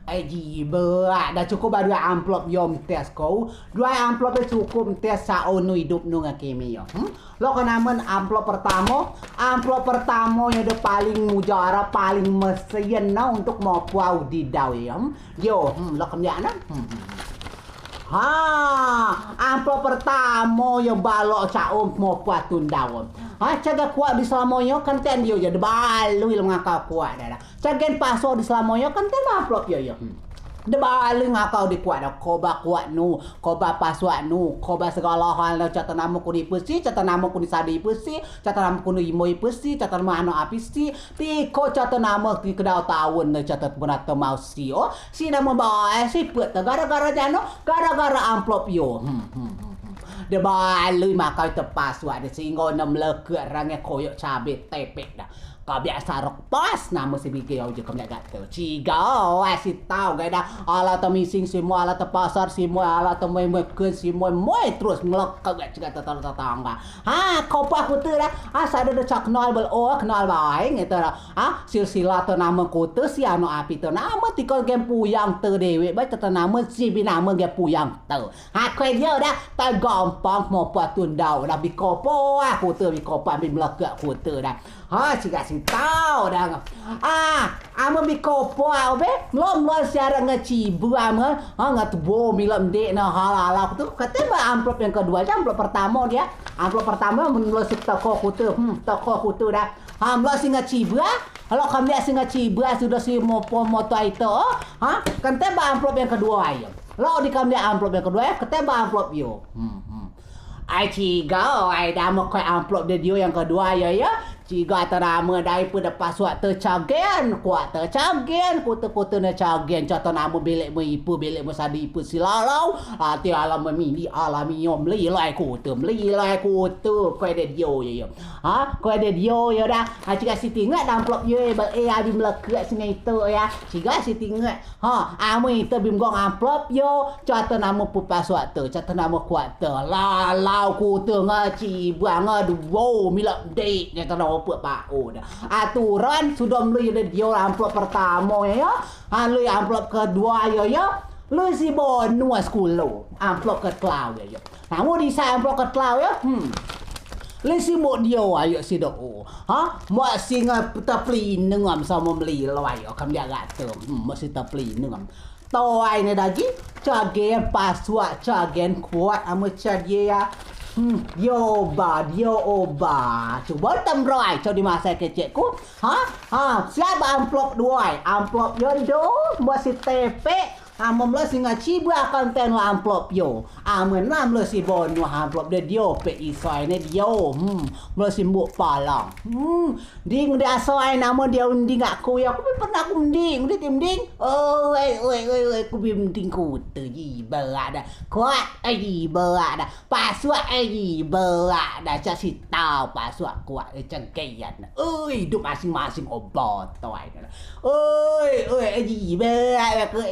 Berat dah cukup baru amplop yom tes kau. Dua amplop dah cukup tes sao nu hidup nu ngakimi yo. Lo kan aman amplop pertama yang dah paling mujara paling mesin na untuk mau puau di daw yo. Lo kan ya na. Amplop pertama yang balok caum mau puat tundawon. Caga kuat di Selamoyo kan ten dia je balui ngakau kuat dah. Cagen paso di Selamoyo kan ten amplop yo. De balui ngakau di kuat dah. Koba kuat nu, koba paswa nu, koba segala hal dah cata nama ku di pesi, cata nama ku di sadi pesi, cata nama ku di imoi pesi, cata nama anu api si, tiko cata nama ki kedau tahun dah cata pernah temau si. Si nama bawa si put gara-gara jano, gara-gara amplop yo. Dia balui makai tepas wak dia sehingga nam lekut rangai koyok cabai tepek dah. Kau biasa rok pas nama si bigel je kau nak tu. Ciga si tahu gay dah. Ala tu missing semua, ala tu pasar semua, ala tu moi semua terus ngelekak gak juga tetangga. Kau pa aku tu dah. Asal ada cak kenal kenal baik gitu dah. Silsilah tu nama ku tu si anu api tu nama tikol game puyang tu dewe. Baik tu nama si binama game puyang tu. Kau dia dah tak gampang mau buat tundau dah bikopo aku tu bikopo ambil melekak aku tu dah. Cika si tahu dah. Amo bikopo be lom siara ngecibu amo ngat bo milam dek na halala tu kata amplop yang kedua amplop pertama dia amplop pertama menurut toko kutu toko kutu dah amplop singa cibu kalau kami singa cibu sudah si mopo moto itu kan teba amplop yang kedua ayo lo di kami amplop yang kedua keteba amplop yo ciga dah mau kau amplop dia yang kedua ya ciga terama daripada paswat tercagen kuat tercagen kutu-kutu na cagen contoh nama bilik ipu bilik sadi ipu silalau hati alam mini alami yom lilai kutu kau ada dio ya kau ada dio ya dah ciga si tinggal amplop ye abi melekak sini itu ya ciga si tinggal amu itu bimgong amplop yo contoh nama pu paswat contoh nama kuat lalau kutu ngaci buang aduh milak dek ya apa pak dah. Aturan sudah beli dia amplop pertama ya. Lu amplop kedua ya. Lu si bonus kulo. Amplop kedua ya. Namun di saya amplop kedua ya. Lu si mo dia ayo si do. Mak singa tapli nengam sama beli lawai kam dia gat tu. Masih tapli nengam. Toai ni lagi cagen paswa cagen kuat amu cadia Yo oba. Cuba tamrai cho di masa kecil ku. Siapa amplop dua? Amplop yo do masih tepe. Amom lo singa cibu akan ten amplop yo. Amenam lo si bonu amplop de dio pe isoi ne dio. Lo si mbuk palang. Ding dia asoi nama dia unding aku ya. Aku pernah aku unding, dia timding. Oi, aku bimding ku tu berat dah. Kuat berat dah. Paswa berat dah. Cak si tahu paswa kuat cengkeyan. Hidup masing-masing obat toy. Berat aku